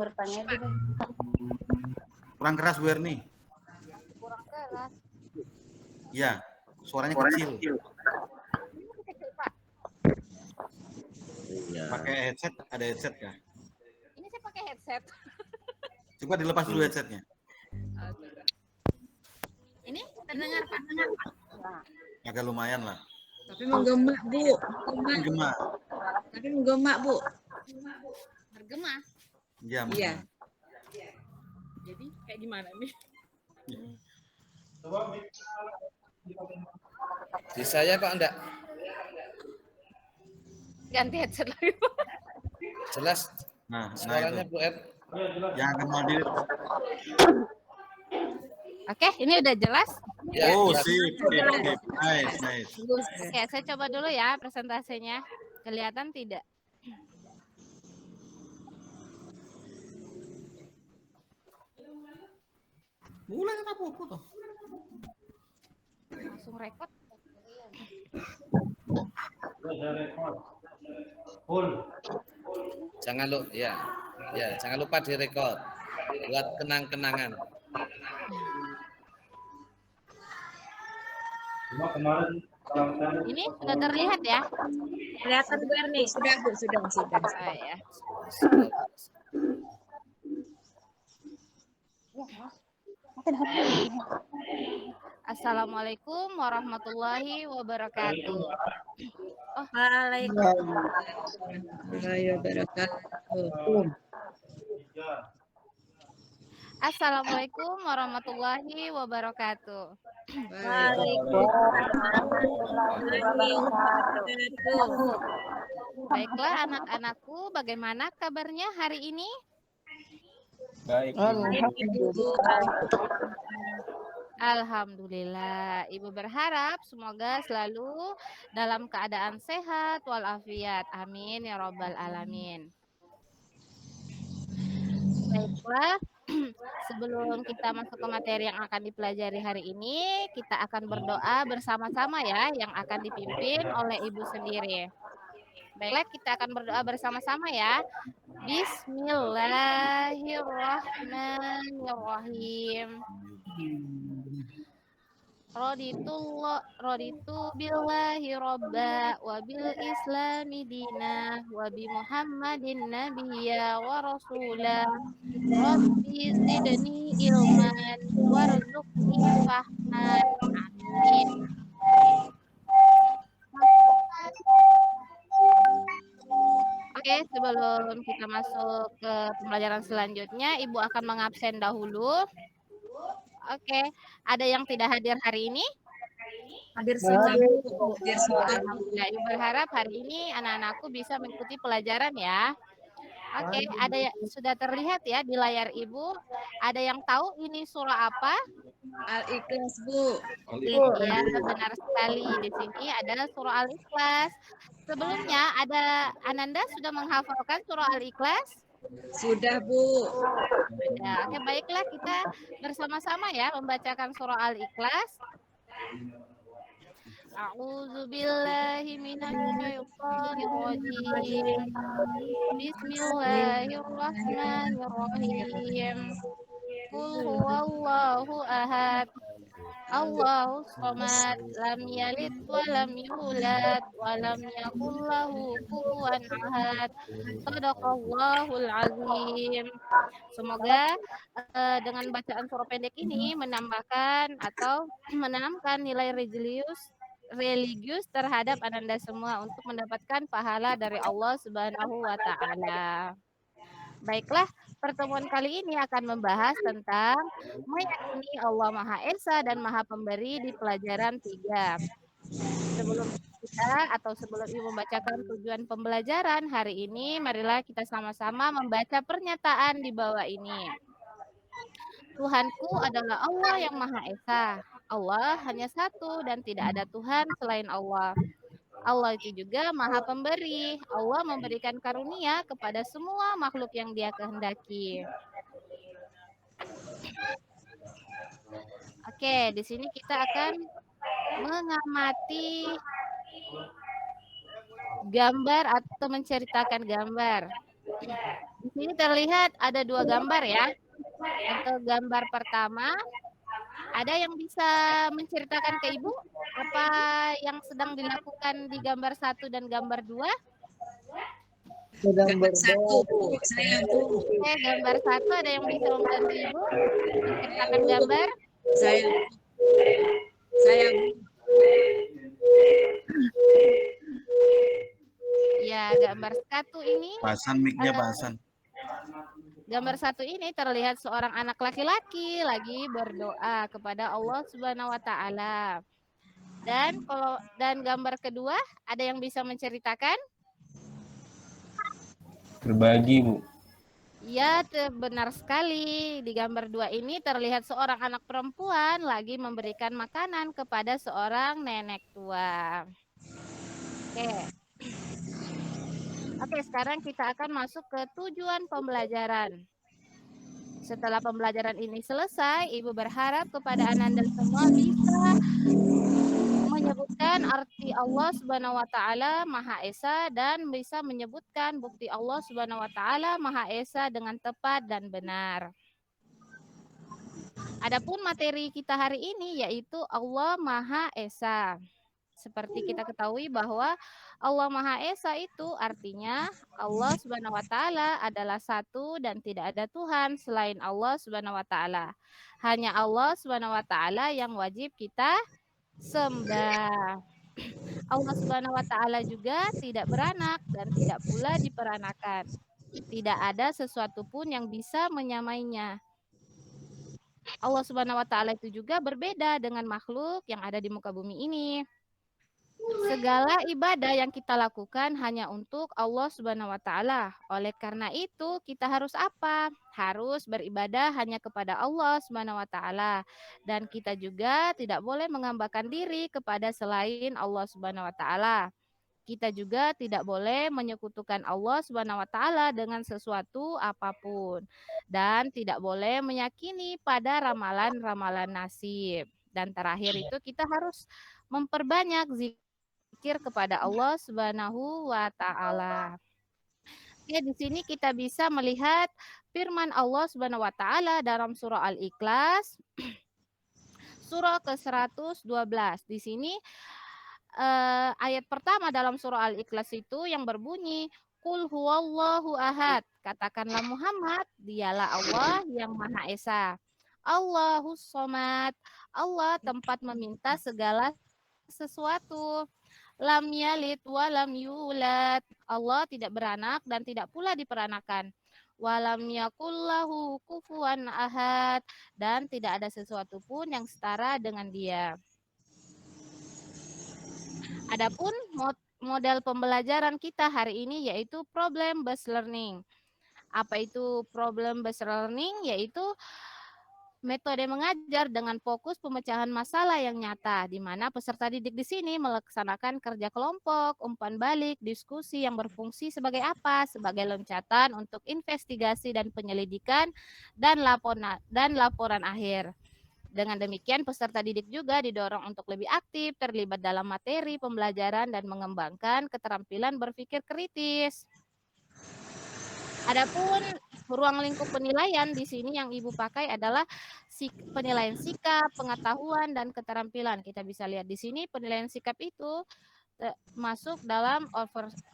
bertanya dulu. Kurang keras Bu Erni. Kurang keras. Ya, suaranya kecil. Ini kecil, Pak. Iya. Pakai headset, ada headset ya? Ini saya pakai headset. Coba dilepas dulu headsetnya. Ini terdengar, Pak? Ya. Agak lumayan lah. Tapi menggema, Bu. Menggema. Tapi menggema, Bu. Bergema. Ya, Iya. Jadi kayak gimana nih? Di saya kok enggak Ganti headset lagi, Pak. jelas Nah suaranya itu. Bu Er. Yang kenal diri. Oke, ini udah jelas? Ya, Oh, jelas. sip. Nice. Oke, saya coba dulu ya presentasenya. Kelihatan tidak? Mulai apa tuh? Langsung record. Jangan lupa direkod buat kenang-kenangan. Ini sudah terlihat ya? Kelihatan Bu Erni. Sudah, Bu. Sudah. Oh, ya. Assalamualaikum warahmatullahi wabarakatuh. Waalaikumsalam warahmatullahi wabarakatuh. Assalamualaikum warahmatullahi wabarakatuh. Baiklah anak-anakku, bagaimana kabarnya hari ini? Baik. Alhamdulillah. Ibu berharap semoga selalu dalam keadaan sehat walafiat. Amin ya robbal alamin. Baiklah, sebelum kita masuk ke materi yang akan dipelajari hari ini, kita akan berdoa bersama-sama ya, yang akan dipimpin oleh Ibu sendiri. Baiklah, kita akan berdoa bersama-sama ya. Bismillahirrahmanirrahim. Raditu billahi robba wa bil islami dina wa bi muhammadin nabiyya wa rasulah rabbi zidni ilman warzuqni fahman amin. Oke, sebelum kita masuk ke pembelajaran selanjutnya, Ibu akan mengabsen dahulu. Oke, ada yang tidak hadir hari ini? Hadir semua, Bu. Alhamdulillah, Ibu berharap hari ini anak-anakku bisa mengikuti pelajaran ya. Oke, sudah terlihat ya di layar Ibu. Ada yang tahu ini surah apa? Al-Ikhlas, Bu. Iya, benar sekali. Di sini ada surah Al-Ikhlas. Sebelumnya ada Ananda sudah menghafalkan surah Al-Ikhlas? Sudah, Bu. Ya, oke, baiklah kita bersama-sama ya membacakan surah Al-Ikhlas. A'udzu billahi minasyaitonir rajim. Bismillahirrahmanirrahim. Qul huwallahu ahad. Allahus samad, lam yalid wa lam yulad wa lam yakul lahu kufuwan ahad. Shadaqallahul azim. Semoga dengan bacaan surah pendek ini menambahkan atau menanamkan nilai religius terhadap Ananda semua untuk mendapatkan pahala dari Allah Subhanahu wa taala. Baiklah, pertemuan kali ini akan membahas tentang meyakini Allah Maha Esa dan Maha Pemberi di pelajaran 3. Sebelum Ibu membacakan tujuan pembelajaran hari ini, marilah kita sama-sama membaca pernyataan di bawah ini. Tuhanku adalah Allah yang Maha Esa. Allah hanya satu dan tidak ada Tuhan selain Allah. Allah itu juga Maha Pemberi. Allah memberikan karunia kepada semua makhluk yang Dia kehendaki. Oke, di sini kita akan mengamati gambar atau menceritakan gambar. Di sini terlihat ada 2 gambar ya. Untuk gambar pertama, ada yang bisa menceritakan ke Ibu apa yang sedang dilakukan di gambar 1 dan gambar 2? Gambar 1 Bu, saya Bu. Oke, gambar 1 ada yang bisa membantu Ibu menceritakan gambar? Saya Bu. Ya, gambar 1 ini Pasan mic-nya pasan. gambar 1 ini terlihat seorang anak laki-laki lagi berdoa kepada Allah Subhanahu wa taala. Dan gambar kedua ada yang bisa menceritakan? Berbagi, Bu. Ya, benar sekali. Di gambar 2 ini terlihat seorang anak perempuan lagi memberikan makanan kepada seorang nenek tua. Oke. Oke, sekarang kita akan masuk ke tujuan pembelajaran. Setelah pembelajaran ini selesai, Ibu berharap kepada Ananda semua bisa menyebutkan arti Allah Subhanahu wa taala Maha Esa dan bisa menyebutkan bukti Allah Subhanahu wa taala Maha Esa dengan tepat dan benar. Adapun materi kita hari ini yaitu Allah Maha Esa. Seperti kita ketahui bahwa Allah Maha Esa itu artinya Allah Subhanahu wa taala adalah satu dan tidak ada Tuhan selain Allah Subhanahu wa taala. Hanya Allah Subhanahu wa taala yang wajib kita sembah. Allah Subhanahu wa taala juga tidak beranak dan tidak pula diperanakan. Tidak ada sesuatu pun yang bisa menyamainya. Allah Subhanahu wa taala itu juga berbeda dengan makhluk yang ada di muka bumi ini. Segala ibadah yang kita lakukan hanya untuk Allah Subhanahu wa taala. Oleh karena itu, kita harus apa? Harus beribadah hanya kepada Allah Subhanahu wa taala. Dan kita juga tidak boleh menghambakan diri kepada selain Allah Subhanahu wa taala. Kita juga tidak boleh menyekutukan Allah Subhanahu wa taala dengan sesuatu apapun dan tidak boleh meyakini pada ramalan-ramalan nasib. Dan terakhir itu kita harus memperbanyak zikir kepada Allah Subhanahu wa taala. Ya, di sini kita bisa melihat firman Allah Subhanahu wa taala dalam surah Al-Ikhlas surah ke-112. Di sini ayat pertama dalam surah Al-Ikhlas itu yang berbunyi Qul huwallahu ahad. Katakanlah Muhammad, dialah Allah yang Maha Esa. Allahus somad. Allah tempat meminta segala sesuatu. Lam yalid wa lam yulad. Allah tidak beranak dan tidak pula diperanakan. Walam yakullahu kufuwan ahad. Dan tidak ada sesuatu pun yang setara dengan dia. Adapun model pembelajaran kita hari ini yaitu problem based learning. Apa itu problem based learning? Yaitu metode mengajar dengan fokus pemecahan masalah yang nyata, di mana peserta didik di sini melaksanakan kerja kelompok, umpan balik, diskusi yang berfungsi sebagai apa? Sebagai loncatan untuk investigasi dan penyelidikan dan laporan akhir. Dengan demikian, peserta didik juga didorong untuk lebih aktif, terlibat dalam materi pembelajaran, dan mengembangkan keterampilan berpikir kritis. Adapun ruang lingkup penilaian di sini yang Ibu pakai adalah penilaian sikap, pengetahuan, dan keterampilan. Kita bisa lihat di sini penilaian sikap itu masuk dalam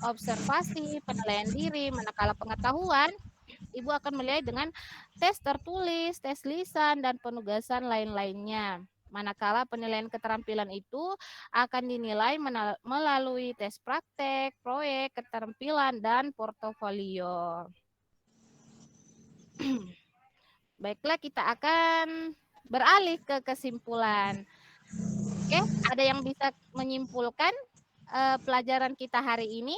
observasi, penilaian diri, manakala pengetahuan, Ibu akan menilai dengan tes tertulis, tes lisan, dan penugasan lain-lainnya. Manakala penilaian keterampilan itu akan dinilai melalui tes praktek, proyek, keterampilan, dan portofolio. Baiklah, kita akan beralih ke kesimpulan. Oke, ada yang bisa menyimpulkan pelajaran kita hari ini?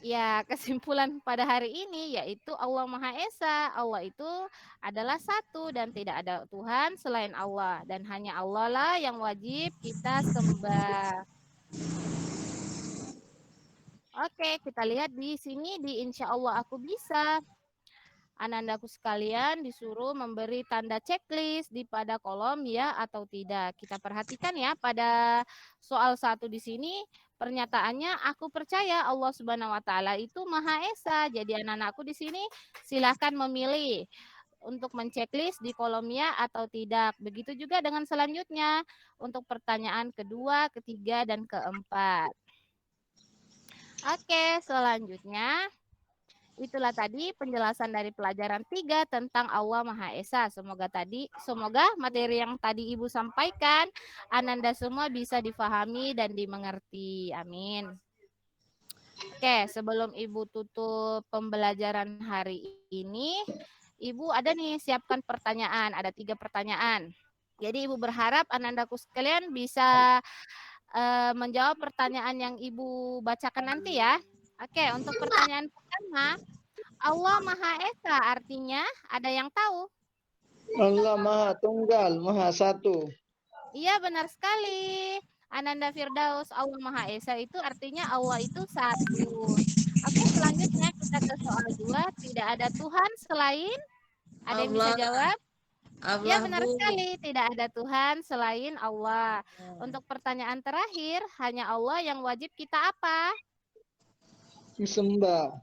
Ya, kesimpulan pada hari ini yaitu Allah Maha Esa. Allah itu adalah satu dan tidak ada Tuhan selain Allah. Dan hanya Allah lah yang wajib kita sembah. Oke, kita lihat di sini di Insya Allah Aku Bisa. Anandaku sekalian disuruh memberi tanda checklist di pada kolom ya atau tidak. Kita perhatikan ya pada soal 1 di sini Pernyataannya, aku percaya Allah Subhanahu wa taala itu Maha Esa. Jadi anak-anakku di sini silahkan memilih untuk menceklis di kolom ya atau tidak. Begitu juga dengan selanjutnya untuk pertanyaan kedua, ketiga, dan keempat. Oke, selanjutnya itulah tadi penjelasan dari pelajaran 3 tentang Allah Maha Esa. Semoga materi yang tadi Ibu sampaikan Ananda semua bisa difahami dan dimengerti. Amin. Oke, sebelum Ibu tutup pembelajaran hari ini, Ibu ada nih siapkan pertanyaan. Ada 3 pertanyaan. Jadi Ibu berharap Anandaku sekalian bisa menjawab pertanyaan yang Ibu bacakan nanti ya. Oke, untuk pertanyaan pertama, Allah Maha Esa artinya ada yang tahu? Allah Maha Tunggal, Maha Satu. Iya, benar sekali. Ananda Firdaus, Allah Maha Esa itu artinya Allah itu satu. Oke, selanjutnya kita ke soal 2. Tidak ada Tuhan selain? Ada yang bisa jawab? Ya, benar sekali. Tidak ada Tuhan selain Allah. Untuk pertanyaan terakhir, hanya Allah yang wajib kita apa? Disembah.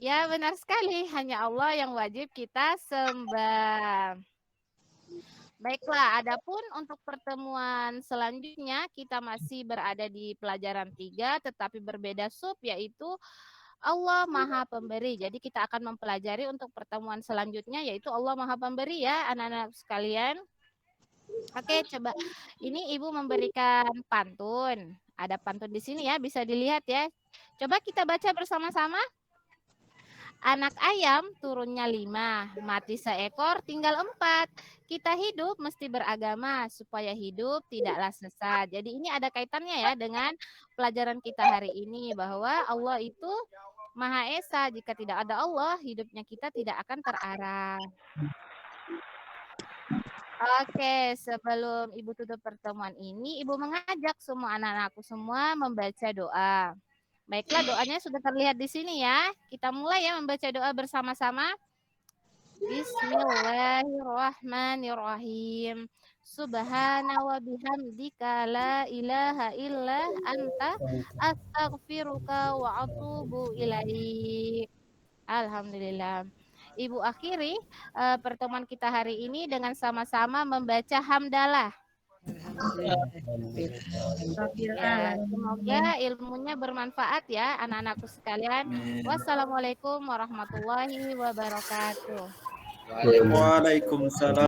Ya, benar sekali. Hanya Allah yang wajib kita sembah. Baiklah, adapun untuk pertemuan selanjutnya kita masih berada di pelajaran 3 tetapi berbeda sub, yaitu Allah Maha Pemberi. Jadi kita akan mempelajari untuk pertemuan selanjutnya yaitu Allah Maha Pemberi ya anak-anak sekalian. Oke, coba ini Ibu memberikan pantun. Ada pantun di sini ya, bisa dilihat ya. Coba kita baca bersama-sama. Anak ayam turunnya 5, mati seekor tinggal 4. Kita hidup mesti beragama supaya hidup tidaklah sesat. Jadi ini ada kaitannya ya dengan pelajaran kita hari ini bahwa Allah itu Maha Esa. Jika tidak ada Allah, hidupnya kita tidak akan terarah. Oke, sebelum Ibu tutup pertemuan ini, Ibu mengajak semua anak-anakku semua membaca doa. Baiklah, doanya sudah terlihat di sini ya. Kita mulai ya membaca doa bersama-sama. Bismillahirrahmanirrahim. Subhana wa bihamdika la ilaha illa anta astaghfiruka wa atubu ilaik. Alhamdulillah. Ibu akhiri pertemuan kita hari ini dengan sama-sama membaca hamdalah. Ya, semoga ilmunya bermanfaat ya anak-anakku sekalian. Wassalamualaikum warahmatullahi wabarakatuh. Waalaikumsalam.